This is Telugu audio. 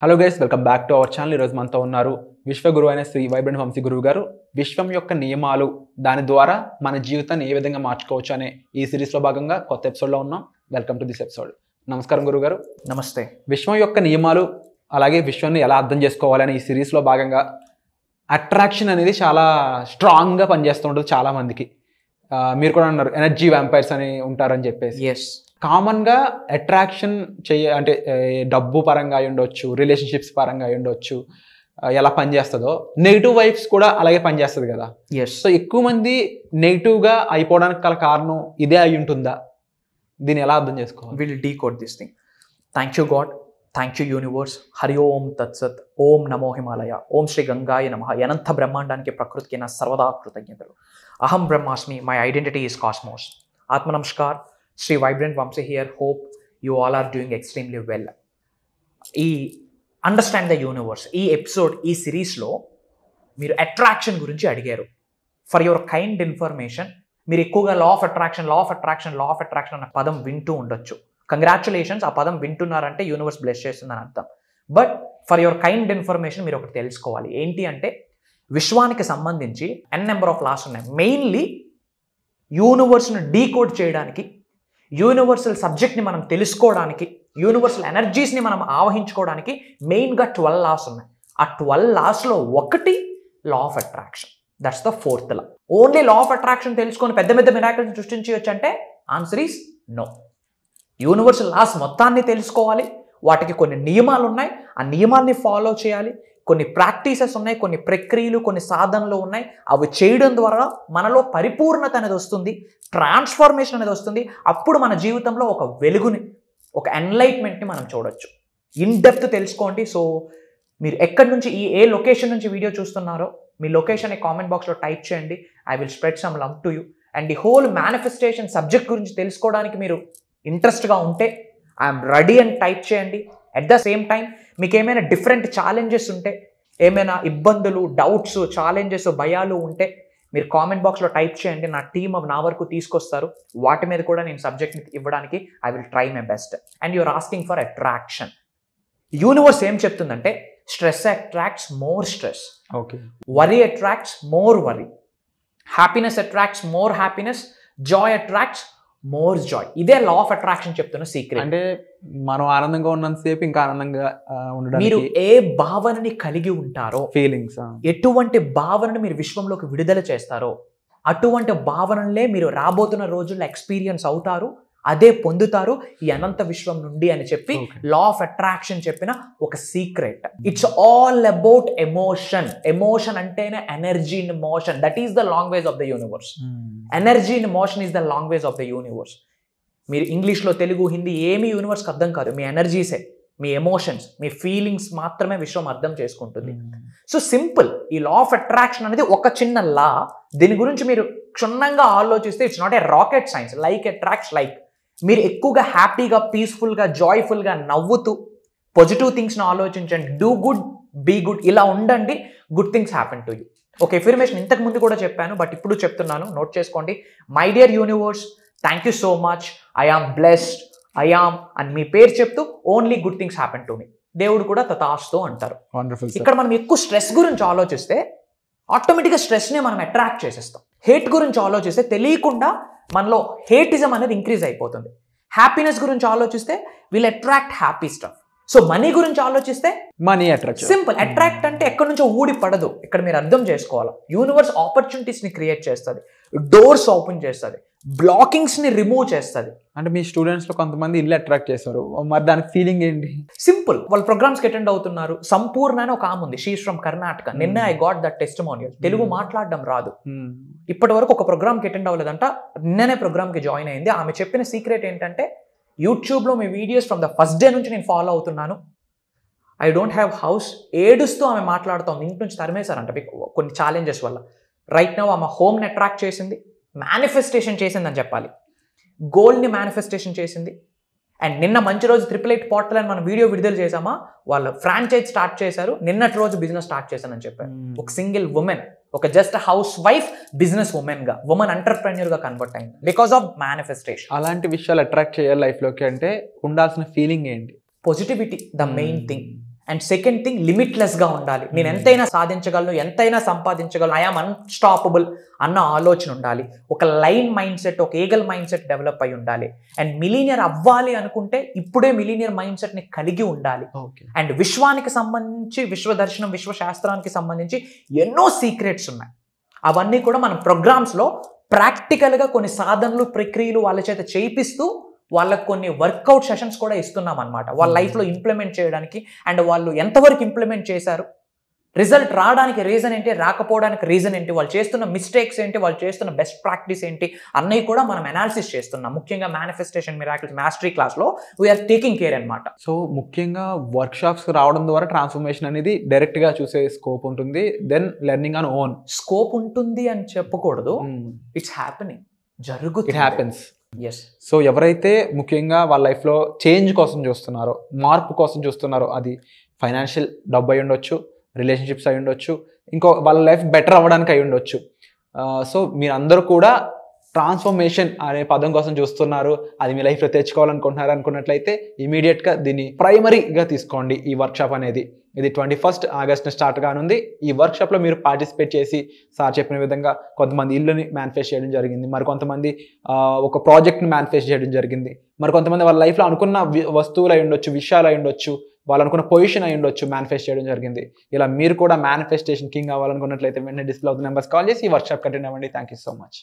Hello guys, welcome back to our channel. ఈరోజు మనతో ఉన్నారు విశ్వగురు అయిన శ్రీ వైబ్రెంట్ వంశీ గురువు గారు. విశ్వం యొక్క నియమాలు, దాని ద్వారా మన జీవితాన్ని ఏ విధంగా మార్చుకోవచ్చు అనే ఈ సిరీస్లో భాగంగా కొత్త ఎపిసోడ్లో ఉన్నాం. Welcome to this episode. నమస్కారం గురువు గారు. నమస్తే. విశ్వం యొక్క నియమాలు, అలాగే విశ్వాన్ని ఎలా అర్థం చేసుకోవాలని ఈ సిరీస్లో భాగంగా అట్రాక్షన్ అనేది చాలా స్ట్రాంగ్గా పనిచేస్తూ ఉంటుంది చాలామందికి. మీరు కూడా అన్నారు ఎనర్జీ వ్యాంపైర్స్ అని ఉంటారని చెప్పేసి. ఎస్, కామన్గా అట్రాక్షన్ అంటే డబ్బు పరంగా అయి ఉండొచ్చు, రిలేషన్షిప్స్ పరంగా అయి ఉండొచ్చు, ఎలా పనిచేస్తుందో నెగిటివ్ వైబ్స్ కూడా అలాగే పనిచేస్తుంది కదా. ఎస్. సో ఎక్కువ మంది నెగిటివ్గా అయిపోవడానికి గల కారణం ఇదే అయి ఉంటుందా? దీన్ని ఎలా అర్థం చేసుకోవాలి? Will decode this thing. Thank you God, thank you universe. హరి ఓం తత్సత్. ఓం నమో హిమాలయ. ఓం శ్రీ గంగాయ నమః. అనంత బ్రహ్మాండానికి ప్రకృతికి నా సర్వదా కృతజ్ఞతలు. అహం బ్రహ్మాస్మి. My identity is cosmos. ఆత్మ నమస్కార్. Shri vibrant Vamshi here. Hope you all are doing extremely well. ఈ అండర్స్టాండ్ ద యూనివర్స్ ఈ ఎపిసోడ్, ఈ సిరీస్లో మీరు అట్రాక్షన్ గురించి అడిగారు. ఫర్ యువర్ కైండ్ ఇన్ఫర్మేషన్, మీరు ఎక్కువగా లా ఆఫ్ అట్రాక్షన్ అన్న పదం వింటూ ఉండొచ్చు. కంగ్రాచులేషన్స్, ఆ పదం వింటున్నారంటే యూనివర్స్ బ్లెస్ చేస్తుందని అర్థం. But for your kind information మీరు ఒకటి తెలుసుకోవాలి. ఏంటి అంటే, విశ్వానికి సంబంధించి ఎన్ నెంబర్ ఆఫ్ లాస్ ఉన్నాయి. మెయిన్లీ యూనివర్స్ను డీకోడ్ చేయడానికి, యూనివర్సల్ సబ్జెక్ట్ని మనం తెలుసుకోవడానికి, యూనివర్సల్ ఎనర్జీస్ని మనం ఆవహించుకోవడానికి మెయిన్గా 12 లాస్ ఉన్నాయి. ఆ 12 లాస్లో ఒకటి law of attraction. That's the 4th law. Only law of attraction తెలుసుకొని పెద్ద పెద్ద మిరాకిల్స్ సృష్టించవచ్చు అంటే answer is no. Universal laws మొత్తాన్ని తెలుసుకోవాలి. వాటికి కొన్ని నియమాలు ఉన్నాయి, ఆ నియమాల్ని ఫాలో చేయాలి. కొన్ని ప్రాక్టీసెస్ ఉన్నాయి, కొన్ని ప్రక్రియలు, కొన్ని సాధనలు ఉన్నాయి. అవి చేయడం ద్వారా మనలో పరిపూర్ణత అనేది వస్తుంది, ట్రాన్స్ఫర్మేషన్ అనేది వస్తుంది. అప్పుడు మన జీవితంలో ఒక వెలుగుని, ఒక ఎన్లైట్మెంట్ని మనం చూడొచ్చు. ఇన్ డెప్త్ తెలుసుకోండి. సో మీరు ఎక్కడి నుంచి, ఏ లొకేషన్ నుంచి వీడియో చూస్తున్నారో మీ లొకేషన్ కామెంట్ బాక్స్లో టైప్ చేయండి. I will spread some love to you. And the whole manifestation subject గురించి తెలుసుకోవడానికి మీరు ఇంట్రెస్ట్గా ఉంటే ఐఎమ్ రెడీ అని టైప్ చేయండి. అట్ ద సేమ్ టైం మీకు ఏమైనా డిఫరెంట్ ఛాలెంజెస్ ఉంటే, ఏమైనా ఇబ్బందులు, డౌట్స్, ఛాలెంజెస్, భయాలు ఉంటే మీరు కామెంట్ బాక్స్లో టైప్ చేయండి. నా టీమ్ నా వరకు తీసుకొస్తారు. వాటి మీద కూడా నేను సబ్జెక్ట్ని ఇవ్వడానికి I will try my best. And you're asking for attraction. Universe ఏం చెప్తుందంటే, stress attracts more stress, okay, worry attracts more worry, happiness attracts more happiness, joy attracts more joy. ఇదే లా ఆఫ్ అట్రాక్షన్ చెప్తున్న సీక్రెట్. అంటే మనం ఆనందంగా ఉన్నంతసేపు ఇంకా ఆనందంగా ఉండడానికి మీరు ఏ భావనని కలిగి ఉంటారో, ఫీలింగ్స్, ఎటువంటి భావనని మీరు విశ్వంలోకి విడుదల చేస్తారో, అటువంటి భావనలే మీరు రాబోతున్న రోజుల్లో ఎక్స్పీరియన్స్ అవుతారు, అదే పొందుతారు ఈ అనంత విశ్వం నుండి అని చెప్పి లా ఆఫ్ అట్రాక్షన్ చెప్పిన ఒక secret. It's all about emotion. Emotion అంటేనే energy in motion. That is the language of the universe. Energy in motion is the language of the universe. మీరు ఇంగ్లీష్లో, తెలుగు, హిందీ ఏమీ యూనివర్స్కి అర్థం కాదు. మీ ఎనర్జీసే, మీ ఎమోషన్స్, మీ ఫీలింగ్స్ మాత్రమే విశ్వం అర్థం చేసుకుంటుంది. So simple. ఈ లా ఆఫ్ అట్రాక్షన్ అనేది ఒక చిన్న లా. దీని గురించి మీరు క్షుణ్ణంగా ఆలోచిస్తే it's not a rocket science. Like attracts like. మీరు ఎక్కువగా హ్యాపీగా, పీస్ఫుల్గా, జాయ్ఫుల్గా నవ్వుతూ పాజిటివ్ థింగ్స్ని ఆలోచించండి. డూ గుడ్, బీ గుడ్, ఇలా ఉండండి. Good things happen to you. ఒక ఎఫర్మేషన్ ఇంతకు ముందు కూడా చెప్పాను, బట్ ఇప్పుడు చెప్తున్నాను, నోట్ చేసుకోండి. My dear universe, thank you so much. I am blessed, I am అని మీ పేరు చెప్తూ only good things happen to మీ. దేవుడు కూడా తథాస్తు అంటారు. ఇక్కడ మనం ఎక్కువ స్ట్రెస్ గురించి ఆలోచిస్తే ఆటోమేటిక్గా స్ట్రెస్ని మనం అట్రాక్ట్ చేసేస్తాం. హేట్ గురించి ఆలోచిస్తే తెలియకుండా మనలో హేటిజం అనేది ఇంక్రీజ్ అయిపోతుంది. హ్యాపీనెస్ గురించి ఆలోచిస్తే will attract happy stuff. So money గురించి ఆలోచిస్తే మనీ అట్రాక్ట్. సింపుల్. అట్రాక్ట్ అంటే ఎక్కడి నుంచో ఊడి పడదు. ఇక్కడ మీరు అర్థం చేసుకోవాలి. యూనివర్స్ ఆపర్చునిటీస్ని క్రియేట్ చేస్తుంది, డోర్స్ ఓపెన్ చేస్తుంది, బ్లాకింగ్స్ని రిమూవ్ చేస్తుంది. అంటే మీ స్టూడెంట్స్లో కొంతమంది ఇల్లు అట్రాక్ట్ చేస్తారు, మరి దానికి ఫీలింగ్ ఏంటి? సింపుల్. వాళ్ళు ప్రోగ్రామ్స్కి అటెండ్ అవుతున్నారు. సంపూర్ణ అని ఒక ఆమె ఉంది, షీఈస్ ఫ్రమ్ కర్ణాటక. నిన్న I got that testimonial. Telugu మాట్లాడడం రాదు, ఇప్పటి వరకు ఒక ప్రోగ్రామ్కి అటెండ్ అవ్వలేదంట. నిన్ననే ప్రోగ్రామ్కి జాయిన్ అయింది. ఆమె చెప్పిన సీక్రెట్ ఏంటంటే, యూట్యూబ్లో మీ videos from the first day నుంచి నేను ఫాలో అవుతున్నాను. I don't have house. ఏడుస్తూ ఆమె మాట్లాడుతోంది. ఇంటి నుంచి తరిమేశారంట కొన్ని ఛాలెంజెస్ వల్ల. రైట్ నౌ ఆమె హోమ్ని అట్రాక్ట్ చేసింది, మేనిఫెస్టేషన్ చేసిందని చెప్పాలి, గోల్డ్ని మేనిఫెస్టేషన్ చేసింది. అండ్ నిన్న మంచి రోజు 888 పోర్టల్ అని మనం వీడియో విడుదల చేసామా, వాళ్ళు ఫ్రాంచైజ్ స్టార్ట్ చేశారు. నిన్నటి రోజు బిజినెస్ స్టార్ట్ చేశానని చెప్పారు. ఒక సింగిల్ ఉమెన్, ఒక జస్ట్ హౌస్ వైఫ్ బిజినెస్ ఉమెన్గా, ఉమెన్ ఎంటర్ప్రెన్యూర్గా కన్వర్ట్ అయింది బికాస్ ఆఫ్ మేనిఫెస్టేషన్. అలాంటి విషయాలు అట్రాక్ట్ చేయాలి లైఫ్లోకి అంటే ఉండాల్సిన ఫీలింగ్ ఏంటి? Positivity the main thing. And second thing లిమిట్లెస్గా ఉండాలి. నేను ఎంతైనా సాధించగలను, ఎంతైనా సంపాదించగలను, ఐఆమ్ అన్స్టాపబుల్ అన్న ఆలోచన ఉండాలి. ఒక లైన్ మైండ్ సెట్, ఒక ఈగల్ మైండ్ సెట్ డెవలప్ అయి ఉండాలి. అండ్ మిలీనియర్ అవ్వాలి అనుకుంటే ఇప్పుడే మిలీనియర్ మైండ్ సెట్ని కలిగి ఉండాలి. అండ్ విశ్వానికి సంబంధించి, విశ్వదర్శనం, విశ్వశాస్త్రానికి సంబంధించి ఎన్నో సీక్రెట్స్ ఉన్నాయి. అవన్నీ కూడా మనం ప్రోగ్రామ్స్లో ప్రాక్టికల్గా కొన్ని సాధనలు, ప్రక్రియలు వాళ్ళ చేత చేయిస్తూ వాళ్ళకు కొన్ని వర్కౌట్ సెషన్స్ కూడా ఇస్తున్నాం అనమాట. వాళ్ళ లైఫ్లో ఇంప్లిమెంట్ చేయడానికి. అండ్ వాళ్ళు ఎంతవరకు ఇంప్లిమెంట్ చేశారు, రిజల్ట్ రావడానికి రీజన్ ఏంటి, రాకపోవడానికి రీజన్ ఏంటి, వాళ్ళు చేస్తున్న మిస్టేక్స్ ఏంటి, వాళ్ళు చేస్తున్న బెస్ట్ ప్రాక్టీస్ ఏంటి అన్నీ కూడా మనం అనాలిసిస్ చేస్తున్నాం. ముఖ్యంగా మేనిఫెస్టేషన్ మిరాకిల్స్ మాస్టరీ క్లాస్లో వీఆర్ టేకింగ్ కేర్ అనమాట. సో ముఖ్యంగా వర్క్షాప్స్ రావడం ద్వారా ట్రాన్స్ఫర్మేషన్ అనేది డైరెక్ట్గా చూసే స్కోప్ ఉంటుంది. Then learning on own scope ఉంటుంది అని చెప్పకూడదు. ఇట్స్ హ్యాపెనింగ్, జరుగుతుంది. It happens. ఎస్. సో ఎవరైతే ముఖ్యంగా వాళ్ళ లైఫ్లో చేంజ్ కోసం చూస్తున్నారో, మార్పు కోసం చూస్తున్నారో, అది ఫైనాన్షియల్ డబ్బు అయి ఉండొచ్చు, రిలేషన్షిప్స్ అయి ఉండొచ్చు, ఇంకో వాళ్ళ లైఫ్ బెటర్ అవ్వడానికి అయి ఉండొచ్చు. సో మీరందరూ కూడా ట్రాన్స్ఫర్మేషన్ అనే పదం కోసం చూస్తున్నారు, అది మీ లైఫ్లో తెచ్చుకోవాలనుకుంటున్నారు అనుకున్నట్లయితే ఇమీడియట్గా దీన్ని ప్రైమరీగా తీసుకోండి. ఈ వర్క్షాప్ అనేది ఇది 21 ఆగస్ట్న స్టార్ట్ కానుంది. ఈ వర్క్షాప్లో మీరు పార్టిసిపేట్ చేసి సార్ చెప్పిన విధంగా కొంతమంది ఇల్లుని మేనిఫెస్ట్ చేయడం జరిగింది, మరి కొంతమంది ఒక ప్రాజెక్ట్ని మేనిఫెస్ట్ చేయడం జరిగింది, మరి కొంతమంది వాళ్ళ లైఫ్లో అనుకున్న వస్తువులు అయి ఉండొచ్చు, విషయాలు అయి ఉండొచ్చు, వాళ్ళు అనుకున్న పొజిషన్ అయి ఉండొచ్చు, మేనిఫెస్ట్ చేయడం జరిగింది. ఇలా మీరు కూడా మేనిఫెస్టేషన్ కింగ్ అవ్వాలనుకున్నట్లయితే వెంటనే డిస్ప్లే అవుతున్న నెంబర్స్ కాల్ చేసి ఈ వర్క్షాప్ అటెండ్ అవ్వండి. Thank you so much.